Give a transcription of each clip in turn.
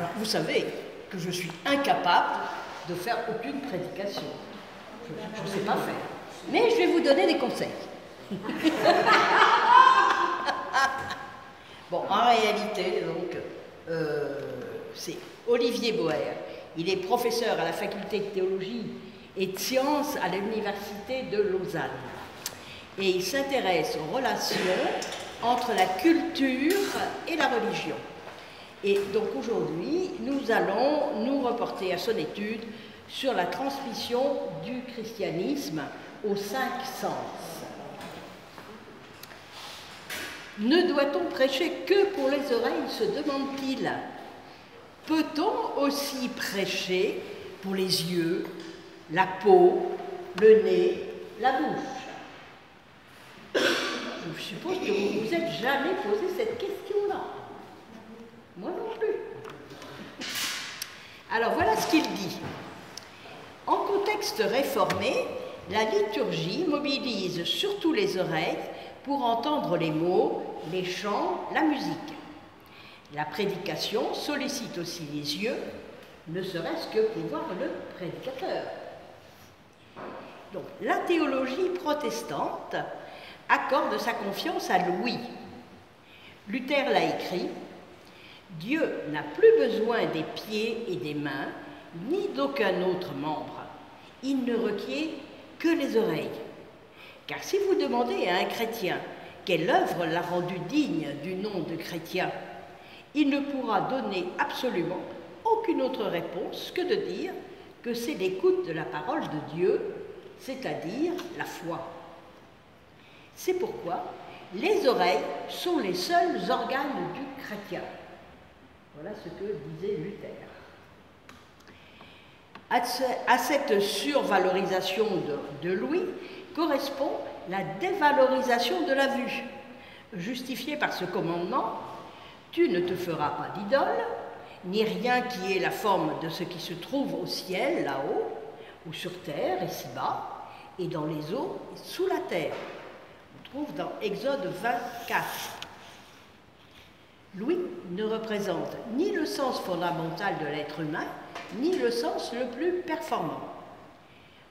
Alors, vous savez que je suis incapable de faire aucune prédication. Je ne sais pas faire. Mais je vais vous donner des conseils. Bon, en réalité, donc, c'est Olivier Boer. Il est professeur à la faculté de théologie et de sciences à l'université de Lausanne. Et il s'intéresse aux relations entre la culture et la religion. Et donc aujourd'hui, nous allons nous reporter à son étude sur la transmission du christianisme aux 5 sens. Ne doit-on prêcher que pour les oreilles, se demande-t-il. Peut-on aussi prêcher pour les yeux, la peau, le nez, la bouche? Je suppose que vous ne vous êtes jamais posé cette question-là. Moi non plus. Alors voilà ce qu'il dit. En contexte réformé, la liturgie mobilise surtout les oreilles pour entendre les mots, les chants, la musique. La prédication sollicite aussi les yeux, ne serait-ce que pour voir le prédicateur. Donc, la théologie protestante accorde sa confiance à l'ouïe. Luther l'a écrit, « Dieu n'a plus besoin des pieds et des mains, ni d'aucun autre membre. Il ne requiert que les oreilles. Car si vous demandez à un chrétien quelle œuvre l'a rendu digne du nom de chrétien, il ne pourra donner absolument aucune autre réponse que de dire que c'est l'écoute de la parole de Dieu, c'est-à-dire la foi. C'est pourquoi les oreilles sont les seuls organes du chrétien. » Voilà ce que disait Luther. À cette survalorisation de l'ouïe correspond la dévalorisation de la vue, justifiée par ce commandement « Tu ne te feras pas d'idole, ni rien qui ait la forme de ce qui se trouve au ciel, là-haut, ou sur terre, ici-bas, et dans les eaux, sous la terre. » On trouve dans Exode 24. L'ouïe ne représente ni le sens fondamental de l'être humain, ni le sens le plus performant.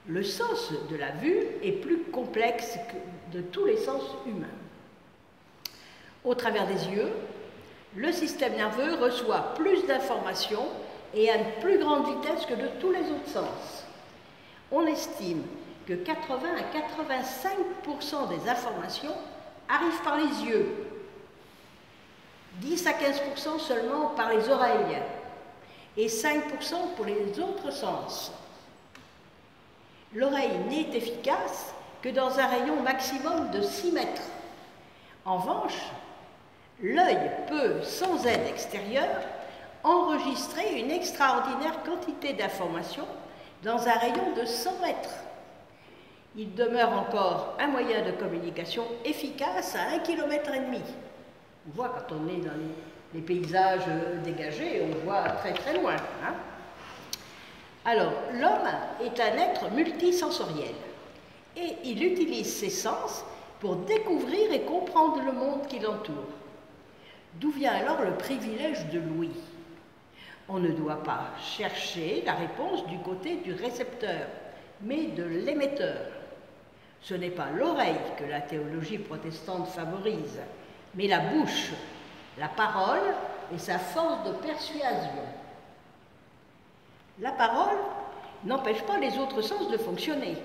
Le sens de la vue est plus complexe que de tous les sens humains. Au travers des yeux, le système nerveux reçoit plus d'informations et à une plus grande vitesse que de tous les autres sens. On estime que 80 à 85% des informations arrivent par les yeux, 10 à 15% seulement par les oreilles et 5% pour les autres sens. L'oreille n'est efficace que dans un rayon maximum de 6 mètres. En revanche, l'œil peut, sans aide extérieure, enregistrer une extraordinaire quantité d'informations dans un rayon de 100 mètres. Il demeure encore un moyen de communication efficace à 1,5 km. On voit quand on est dans les paysages dégagés, on voit très très loin. Hein? Alors, l'homme est un être multisensoriel et il utilise ses sens pour découvrir et comprendre le monde qui l'entoure. D'où vient alors le privilège de l'ouïe? On ne doit pas chercher la réponse du côté du récepteur, mais de l'émetteur. Ce n'est pas l'oreille que la théologie protestante favorise, mais la bouche, la parole et sa force de persuasion. La parole n'empêche pas les autres sens de fonctionner.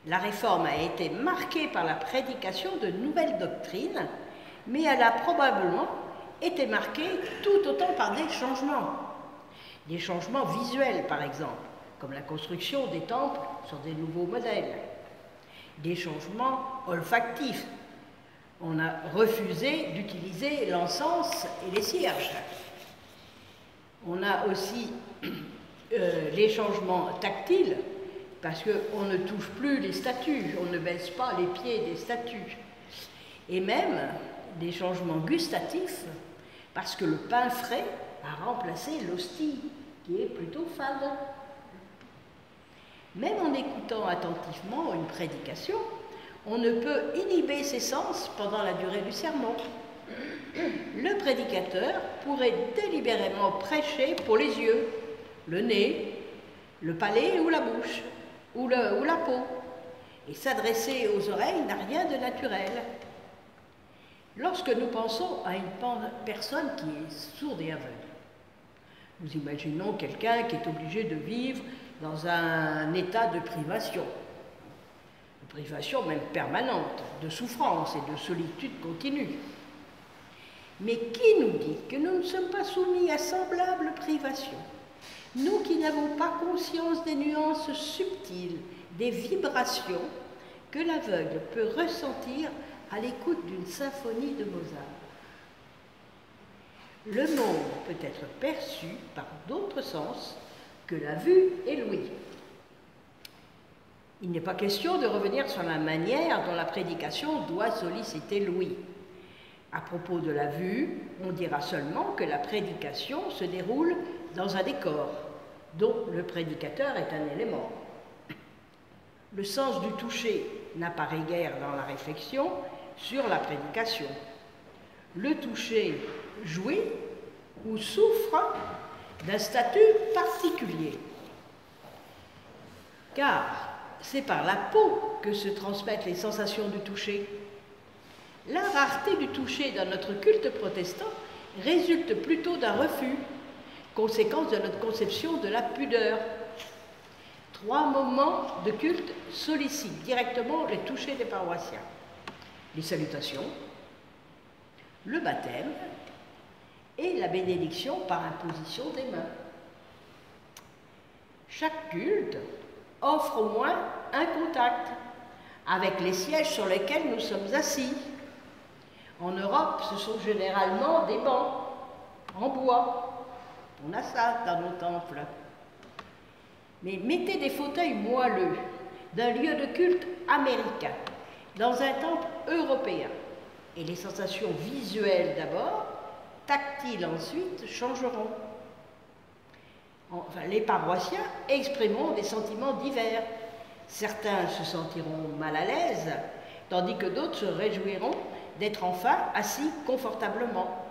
La réforme a été marquée par la prédication de nouvelles doctrines, mais elle a probablement été marquée tout autant par des changements visuels par exemple, comme la construction des temples sur des nouveaux modèles, des changements olfactifs. On a refusé d'utiliser l'encens et les cierges. On a aussi les changements tactiles, parce qu'on ne touche plus les statues, on ne baisse pas les pieds des statues. Et même des changements gustatifs, parce que le pain frais a remplacé l'hostie, qui est plutôt fade. Même en écoutant attentivement une prédication, on ne peut inhiber ses sens pendant la durée du sermon. Le prédicateur pourrait délibérément prêcher pour les yeux, le nez, le palais ou la bouche, ou la peau, et s'adresser aux oreilles n'a rien de naturel. Lorsque nous pensons à une personne qui est sourde et aveugle, nous imaginons quelqu'un qui est obligé de vivre dans un état de privation même permanente, de souffrance et de solitude continue. Mais qui nous dit que nous ne sommes pas soumis à semblables privations? Nous qui n'avons pas conscience des nuances subtiles, des vibrations que l'aveugle peut ressentir à l'écoute d'une symphonie de Mozart. Le monde peut être perçu par d'autres sens que la vue et l'ouïe. Il n'est pas question de revenir sur la manière dont la prédication doit solliciter l'ouïe. À propos de la vue, on dira seulement que la prédication se déroule dans un décor, dont le prédicateur est un élément. Le sens du toucher n'apparaît guère dans la réflexion sur la prédication. Le toucher jouit ou souffre d'un statut particulier, car c'est par la peau que se transmettent les sensations du toucher. La rareté du toucher dans notre culte protestant résulte plutôt d'un refus, conséquence de notre conception de la pudeur. 3 moments de culte sollicitent directement les touchés des paroissiens: les salutations, le baptême et la bénédiction par imposition des mains. Chaque culte offre au moins un contact avec les sièges sur lesquels nous sommes assis. En Europe, ce sont généralement des bancs en bois. On a ça dans nos temples. Mais mettez des fauteuils moelleux d'un lieu de culte américain dans un temple européen, et les sensations visuelles d'abord, tactiles ensuite, changeront. Enfin, les paroissiens exprimeront des sentiments divers. Certains se sentiront mal à l'aise, tandis que d'autres se réjouiront d'être enfin assis confortablement.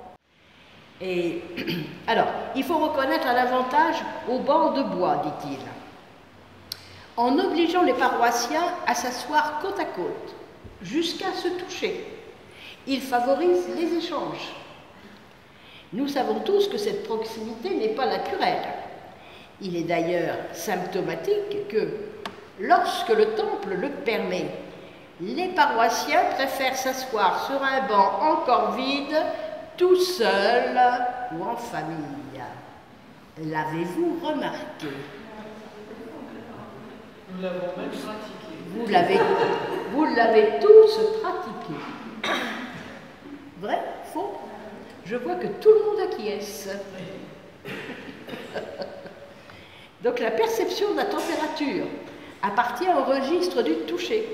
Et alors, il faut reconnaître un avantage au banc de bois, dit-il. En obligeant les paroissiens à s'asseoir côte à côte, jusqu'à se toucher, il favorise les échanges. Nous savons tous que cette proximité n'est pas naturelle. Il est d'ailleurs symptomatique que, lorsque le temple le permet, les paroissiens préfèrent s'asseoir sur un banc encore vide, tout seul ou en famille. L'avez-vous remarqué? Nous l'avons même pratiqué. Vous l'avez tous pratiqué. Vrai? Faux? Je vois que tout le monde acquiesce. Donc la perception de la température appartient au registre du toucher.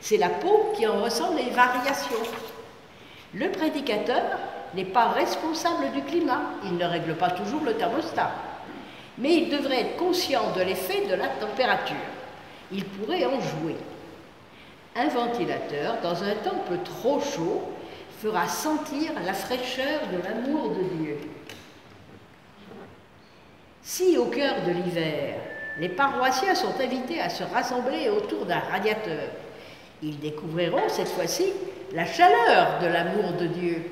C'est la peau qui en ressent les variations. Le prédicateur n'est pas responsable du climat, il ne règle pas toujours le thermostat, mais il devrait être conscient de l'effet de la température. Il pourrait en jouer. Un ventilateur dans un temple trop chaud fera sentir la fraîcheur de l'amour de Dieu. Si, au cœur de l'hiver, les paroissiens sont invités à se rassembler autour d'un radiateur, ils découvriront cette fois-ci la chaleur de l'amour de Dieu.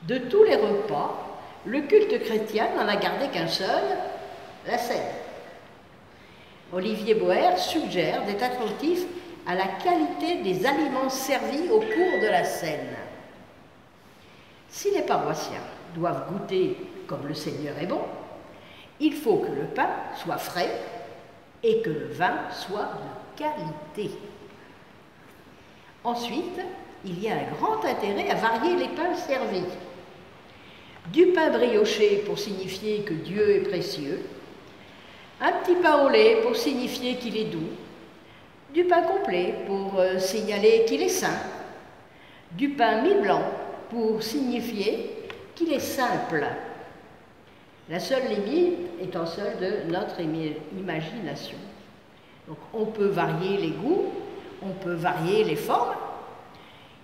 De tous les repas, le culte chrétien n'en a gardé qu'un seul, la scène. Olivier Boer suggère d'être attentif à la qualité des aliments servis au cours de la scène. Si les paroissiens doivent goûter comme le Seigneur est bon, il faut que le pain soit frais et que le vin soit de qualité. Ensuite, il y a un grand intérêt à varier les pains servis. Du pain brioché pour signifier que Dieu est précieux, un petit pain au lait pour signifier qu'il est doux, du pain complet pour signaler qu'il est sain, du pain mi-blanc pour signifier qu'il est simple. La seule limite étant celle de notre imagination. Donc on peut varier les goûts, on peut varier les formes.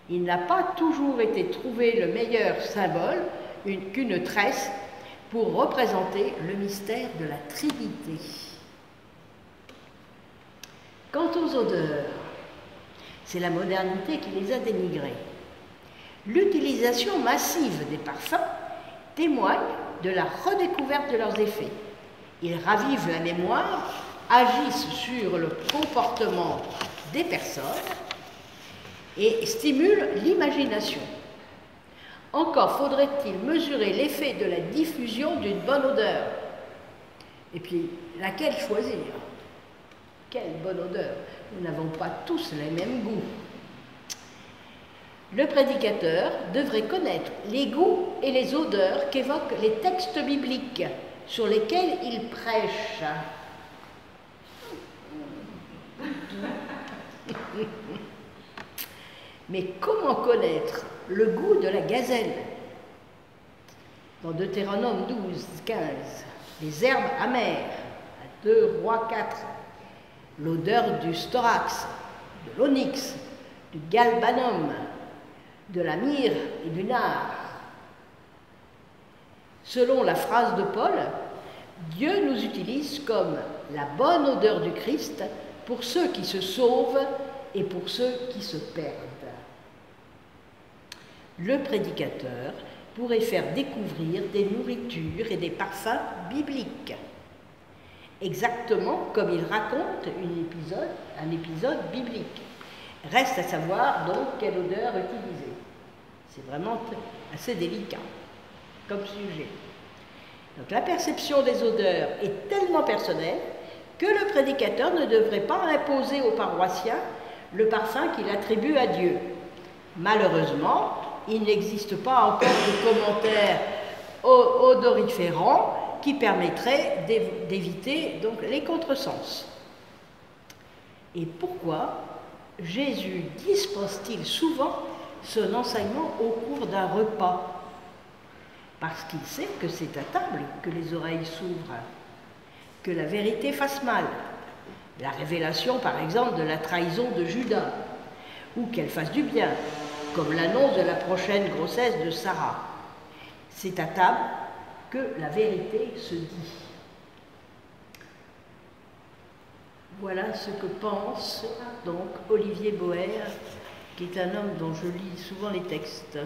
Il n'a pas toujours été trouvé le meilleur symbole qu'une tresse pour représenter le mystère de la Trinité. Quant aux odeurs, c'est la modernité qui les a dénigrées. L'utilisation massive des parfums témoigne de la redécouverte de leurs effets. Ils ravivent la mémoire, agissent sur le comportement des personnes et stimulent l'imagination. Encore faudrait-il mesurer l'effet de la diffusion d'une bonne odeur. Et puis, laquelle choisir? Quelle bonne odeur! Nous n'avons pas tous les mêmes goûts. Le prédicateur devrait connaître les goûts et les odeurs qu'évoquent les textes bibliques sur lesquels il prêche. Mais comment connaître le goût de la gazelle? Dans Deutéronome 12, 15, les herbes amères, à 2 Rois 4, l'odeur du storax, de l'onyx, du galbanum, de la myrrhe et du nard. Selon la phrase de Paul, Dieu nous utilise comme la bonne odeur du Christ pour ceux qui se sauvent et pour ceux qui se perdent. Le prédicateur pourrait faire découvrir des nourritures et des parfums bibliques, exactement comme il raconte un épisode biblique. Reste à savoir donc quelle odeur utiliser. C'est vraiment assez délicat comme sujet. Donc la perception des odeurs est tellement personnelle que le prédicateur ne devrait pas imposer aux paroissiens le parfum qu'il attribue à Dieu. Malheureusement, il n'existe pas encore de commentaires odoriférants qui permettraient d'éviter donc les contresens. Et pourquoi Jésus dispense-t-il souvent son enseignement au cours d'un repas? Parce qu'il sait que c'est à table que les oreilles s'ouvrent, que la vérité fasse mal. La révélation, par exemple, de la trahison de Judas, ou qu'elle fasse du bien, comme l'annonce de la prochaine grossesse de Sarah. C'est à table que la vérité se dit. Voilà ce que pense donc Olivier Boer, qui est un homme dont je lis souvent les textes.